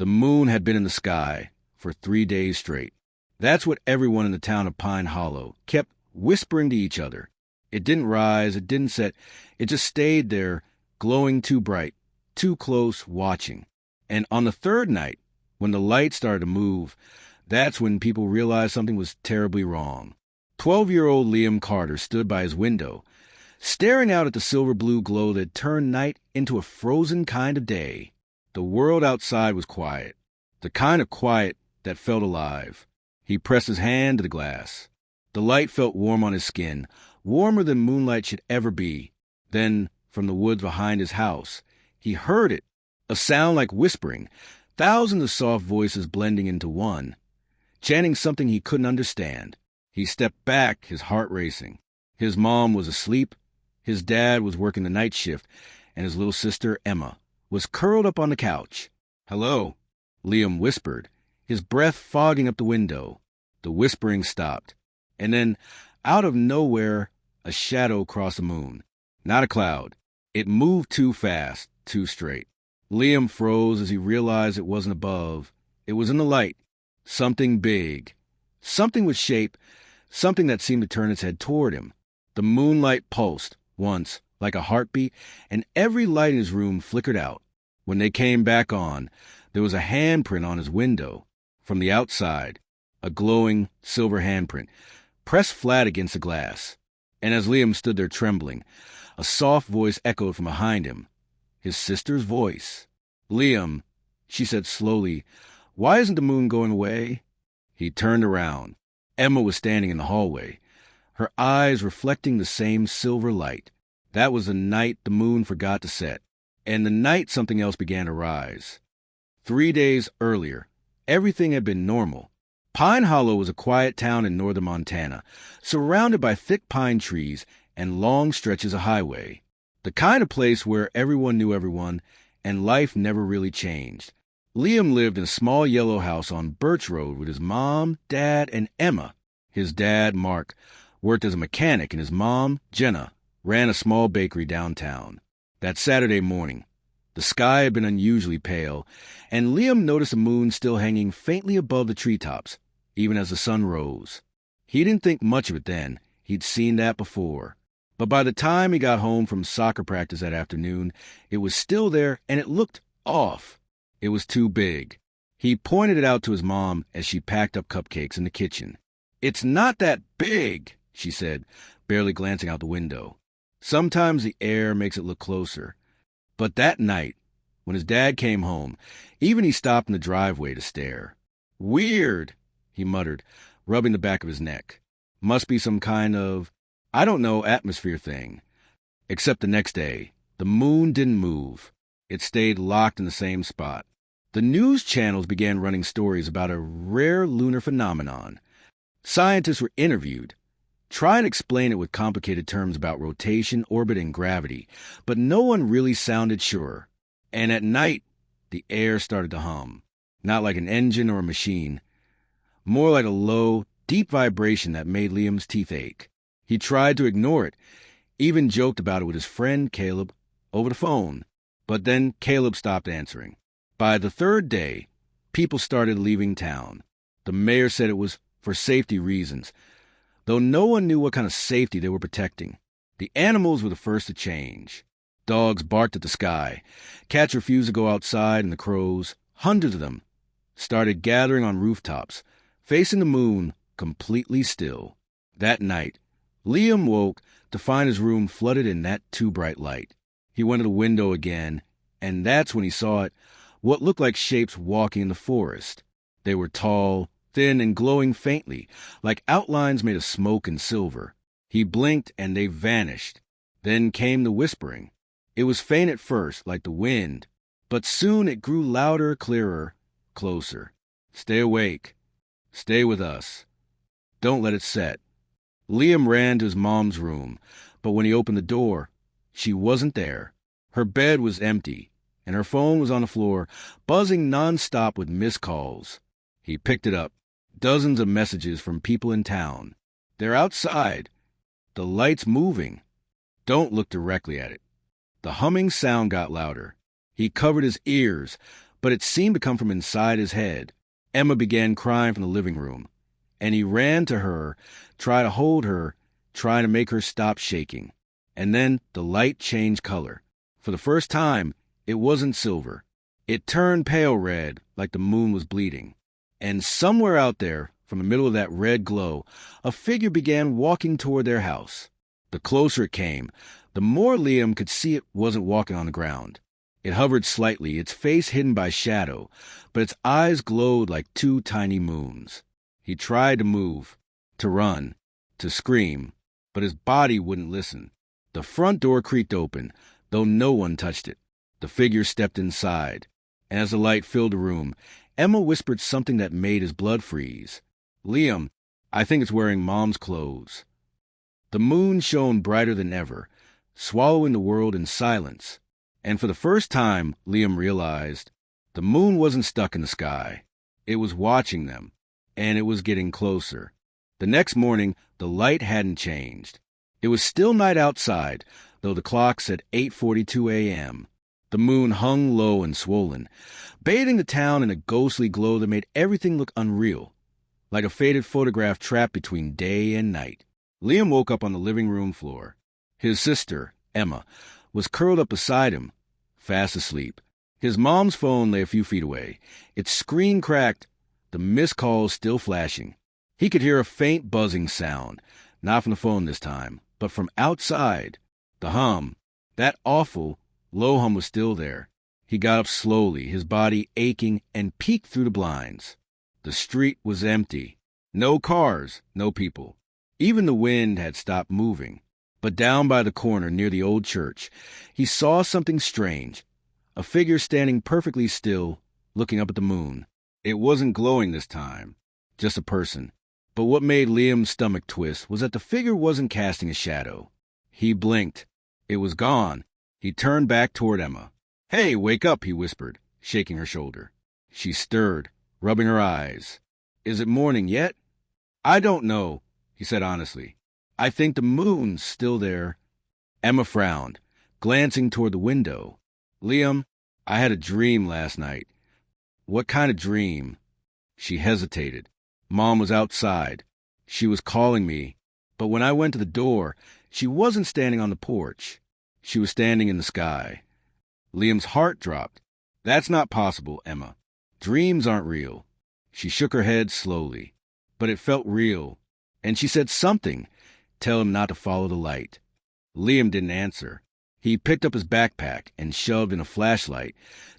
The moon had been in the sky for 3 days straight. That's what everyone in the town of Pine Hollow kept whispering to each other. It didn't rise, it didn't set, it just stayed there, glowing too bright, too close, watching. And on the third night, when the light started to move, that's when people realized something was terribly wrong. 12-year-old Liam Carter stood by his window, staring out at the silver-blue glow that turned night into a frozen kind of day. The world outside was quiet, the kind of quiet that felt alive. He pressed his hand to the glass. The light felt warm on his skin, warmer than moonlight should ever be. Then, from the woods behind his house, he heard it, a sound like whispering, thousands of soft voices blending into one, chanting something he couldn't understand. He stepped back, his heart racing. His mom was asleep, his dad was working the night shift, and his little sister, Emma, was curled up on the couch. "Hello," Liam whispered, his breath fogging up the window. The whispering stopped, and then, out of nowhere, a shadow crossed the moon. Not a cloud. It moved too fast, too straight. Liam froze as he realized it wasn't above. It was in the light. Something big. Something with shape. Something that seemed to turn its head toward him. The moonlight pulsed, once, like a heartbeat, and every light in his room flickered out. When they came back on, there was a handprint on his window. From the outside, a glowing silver handprint, pressed flat against the glass. And as Liam stood there trembling, a soft voice echoed from behind him. His sister's voice. "Liam," she said slowly, "why isn't the moon going away?" He turned around. Emma was standing in the hallway, her eyes reflecting the same silver light. That was the night the moon forgot to set, and the night something else began to rise. 3 days earlier, everything had been normal. Pine Hollow was a quiet town in northern Montana, surrounded by thick pine trees and long stretches of highway. The kind of place where everyone knew everyone, and life never really changed. Liam lived in a small yellow house on Birch Road with his mom, dad, and Emma. His dad, Mark, worked as a mechanic, and his mom, Jenna, ran a small bakery downtown. That Saturday morning, the sky had been unusually pale, and Liam noticed the moon still hanging faintly above the treetops, even as the sun rose. He didn't think much of it then. He'd seen that before. But by the time he got home from soccer practice that afternoon, it was still there, and it looked off. It was too big. He pointed it out to his mom as she packed up cupcakes in the kitchen. "It's not that big," she said, barely glancing out the window. Sometimes the air makes it look closer. But that night, when his dad came home, even he stopped in the driveway to stare. "Weird," he muttered, rubbing the back of his neck. "Must be some kind of, I don't know, atmosphere thing." Except the next day, the moon didn't move. It stayed locked in the same spot. The news channels began running stories about a rare lunar phenomenon. Scientists were interviewed, trying to explain it with complicated terms about rotation, orbit, and gravity, but no one really sounded sure. And at night, the air started to hum, not like an engine or a machine, more like a low, deep vibration that made Liam's teeth ache. He tried to ignore it, even joked about it with his friend Caleb over the phone. But then Caleb stopped answering. By the third day, people started leaving town. The mayor said it was for safety reasons, though no one knew what kind of safety they were protecting. The animals were the first to change. Dogs barked at the sky. Cats refused to go outside, and the crows, hundreds of them, started gathering on rooftops, facing the moon, completely still. That night, Liam woke to find his room flooded in that too bright light. He went to the window again, and that's when he saw it, what looked like shapes walking in the forest. They were tall, thin, and glowing faintly, like outlines made of smoke and silver. He blinked, and they vanished. Then came the whispering. It was faint at first, like the wind, but soon it grew louder, clearer, closer. "Stay awake. Stay with us. Don't let it set." Liam ran to his mom's room, but when he opened the door, she wasn't there. Her bed was empty, and her phone was on the floor, buzzing nonstop with missed calls. He picked it up. Dozens of messages from people in town. "They're outside. The light's moving. Don't look directly at it." The humming sound got louder. He covered his ears, but it seemed to come from inside his head. Emma began crying from the living room, and he ran to her, tried to hold her, trying to make her stop shaking. And then the light changed color. For the first time, it wasn't silver. It turned pale red, like the moon was bleeding. And somewhere out there, from the middle of that red glow, a figure began walking toward their house. The closer it came, the more Liam could see it wasn't walking on the ground. It hovered slightly, its face hidden by shadow, but its eyes glowed like two tiny moons. He tried to move, to run, to scream, but his body wouldn't listen. The front door creaked open, though no one touched it. The figure stepped inside, and as the light filled the room, Emma whispered something that made his blood freeze. "Liam, I think it's wearing Mom's clothes." The moon shone brighter than ever, swallowing the world in silence. And for the first time, Liam realized the moon wasn't stuck in the sky. It was watching them, and it was getting closer. The next morning, the light hadn't changed. It was still night outside, though the clock said 8:42 a.m. The moon hung low and swollen, bathing the town in a ghostly glow that made everything look unreal, like a faded photograph trapped between day and night. Liam woke up on the living room floor. His sister, Emma, was curled up beside him, fast asleep. His mom's phone lay a few feet away. Its screen cracked, the missed calls still flashing. He could hear a faint buzzing sound, not from the phone this time, but from outside. The hum, that awful, low hum was still there. He got up slowly, his body aching, and peeked through the blinds. The street was empty. No cars, no people. Even the wind had stopped moving. But down by the corner near the old church, he saw something strange. A figure standing perfectly still, looking up at the moon. It wasn't glowing this time, just a person. But what made Liam's stomach twist was that the figure wasn't casting a shadow. He blinked. It was gone. He turned back toward Emma. "Hey, wake up," he whispered, shaking her shoulder. She stirred, rubbing her eyes. "Is it morning yet?" "I don't know," he said honestly. "I think the moon's still there." Emma frowned, glancing toward the window. "Liam, I had a dream last night." "What kind of dream?" She hesitated. "Mom was outside. She was calling me, but when I went to the door, she wasn't standing on the porch. She was standing in the sky." Liam's heart dropped. "That's not possible, Emma. Dreams aren't real." She shook her head slowly. "But it felt real. And she said something. Tell him not to follow the light." Liam didn't answer. He picked up his backpack and shoved in a flashlight,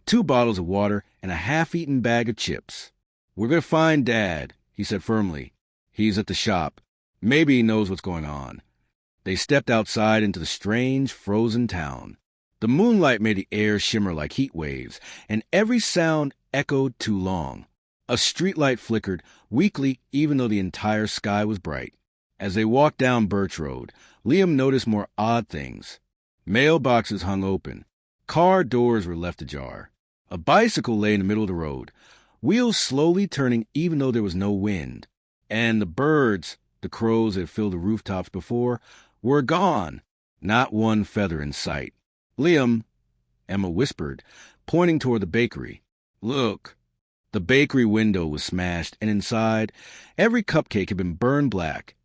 2 bottles of water, and a half-eaten bag of chips. "We're going to find Dad," he said firmly. "He's at the shop. Maybe he knows what's going on." They stepped outside into the strange, frozen town. The moonlight made the air shimmer like heat waves, and every sound echoed too long. A streetlight flickered, weakly, even though the entire sky was bright. As they walked down Birch Road, Liam noticed more odd things. Mailboxes hung open. Car doors were left ajar. A bicycle lay in the middle of the road, wheels slowly turning even though there was no wind. And the birds, the crows that had filled the rooftops before, were gone. Not one feather in sight. "Liam," Emma whispered, pointing toward the bakery. "Look." The bakery window was smashed, and inside, every cupcake had been burned black,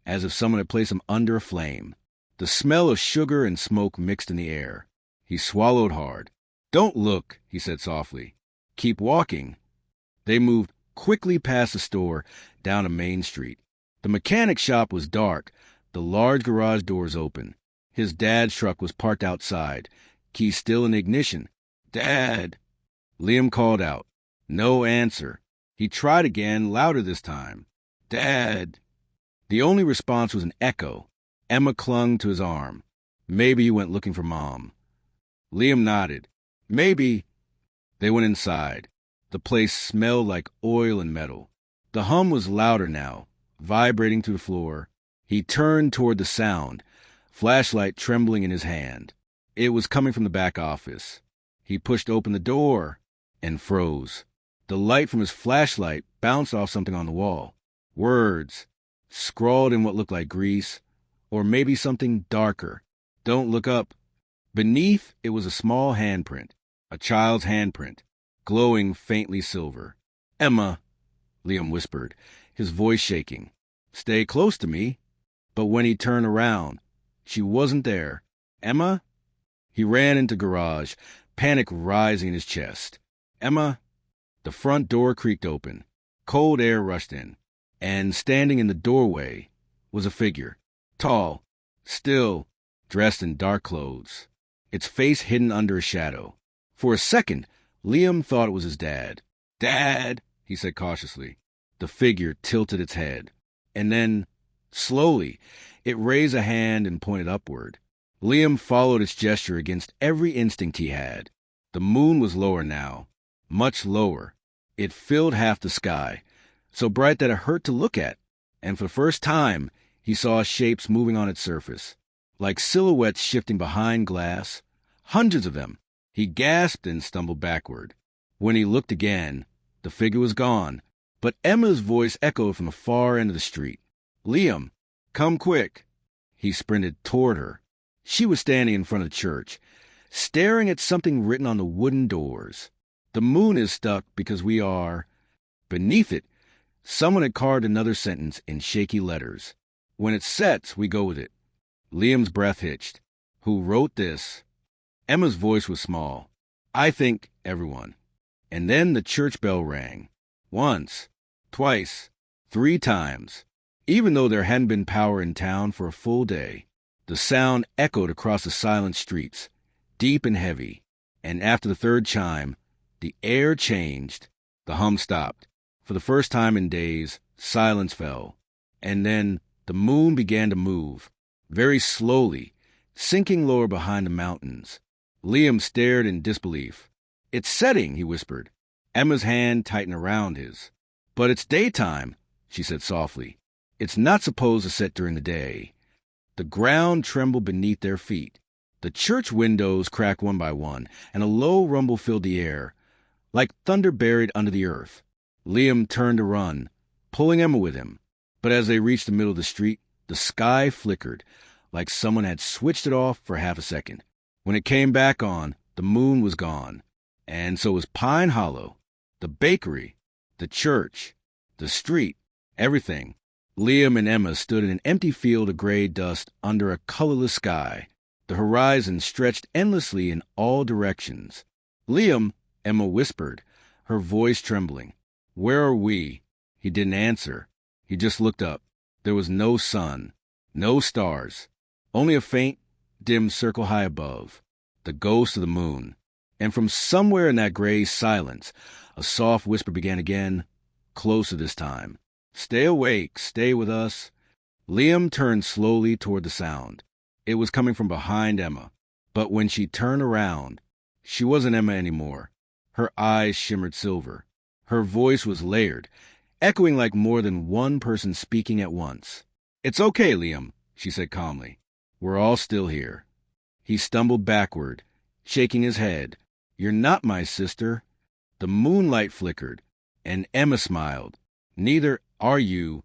as if someone had placed them under a flame. The smell of sugar and smoke mixed in the air. He swallowed hard. "Don't look," he said softly. "Keep walking." They moved quickly past the store, down a main street. The mechanic shop was dark, the large garage doors open. His dad's truck was parked outside, key still in the ignition. "Dad!" Liam called out. No answer. He tried again, louder this time. "Dad!" The only response was an echo. Emma clung to his arm. Maybe he went looking for Mom. Liam nodded. "Maybe." They went inside. The place smelled like oil and metal. The hum was louder now, vibrating through the floor. He turned toward the sound, flashlight trembling in his hand. It was coming from the back office. He pushed open the door and froze. The light from his flashlight bounced off something on the wall. Words, scrawled in what looked like grease, or maybe something darker. "Don't look up." Beneath, it was a small handprint, a child's handprint. glowing faintly silver. "Emma," Liam whispered, his voice shaking. "Stay close to me." But when he turned around, she wasn't there. "Emma?" He ran into garage, panic rising in his chest. "Emma?" The front door creaked open. Cold air rushed in, and standing in the doorway was a figure. Tall, still, dressed in dark clothes, its face hidden under a shadow. For a second, Liam thought it was his dad. "Dad," he said cautiously. The figure tilted its head, and then, slowly, it raised a hand and pointed upward. Liam followed its gesture against every instinct he had. The moon was lower now, much lower. It filled half the sky, so bright that it hurt to look at, and for the first time he saw shapes moving on its surface, like silhouettes shifting behind glass, hundreds of them. He gasped and stumbled backward. When he looked again, the figure was gone, but Emma's voice echoed from the far end of the street. "Liam, come quick." He sprinted toward her. She was standing in front of the church, staring at something written on the wooden doors. "The moon is stuck because we are." Beneath it, someone had carved another sentence in shaky letters. "When it sets, we go with it." Liam's breath hitched. "Who wrote this?" Emma's voice was small. "I think everyone." And then the church bell rang. Once, twice, 3 times. Even though there hadn't been power in town for a full day, the sound echoed across the silent streets, deep and heavy. And after the 3rd chime, the air changed. The hum stopped. For the first time in days, silence fell. And then the moon began to move, very slowly, sinking lower behind the mountains. Liam stared in disbelief. "It's setting," he whispered. Emma's hand tightened around his. "But it's daytime," she said softly. "It's not supposed to set during the day." The ground trembled beneath their feet. The church windows cracked one by one, and a low rumble filled the air, like thunder buried under the earth. Liam turned to run, pulling Emma with him. But as they reached the middle of the street, the sky flickered, like someone had switched it off for half a second. When it came back on, the moon was gone. And so was Pine Hollow, the bakery, the church, the street, everything. Liam and Emma stood in an empty field of gray dust under a colorless sky. The horizon stretched endlessly in all directions. "Liam," Emma whispered, her voice trembling. "Where are we?" He didn't answer. He just looked up. There was no sun, no stars, only a faint, dim circle high above, the ghost of the moon. And from somewhere in that gray silence, a soft whisper began again, closer this time. "Stay awake, stay with us." Liam turned slowly toward the sound. It was coming from behind Emma. But when she turned around, she wasn't Emma anymore. Her eyes shimmered silver. Her voice was layered, echoing like more than one person speaking at once. "It's okay, Liam," she said calmly. "We're all still here." He stumbled backward, shaking his head. "You're not my sister." The moonlight flickered, and Emma smiled. "Neither are you."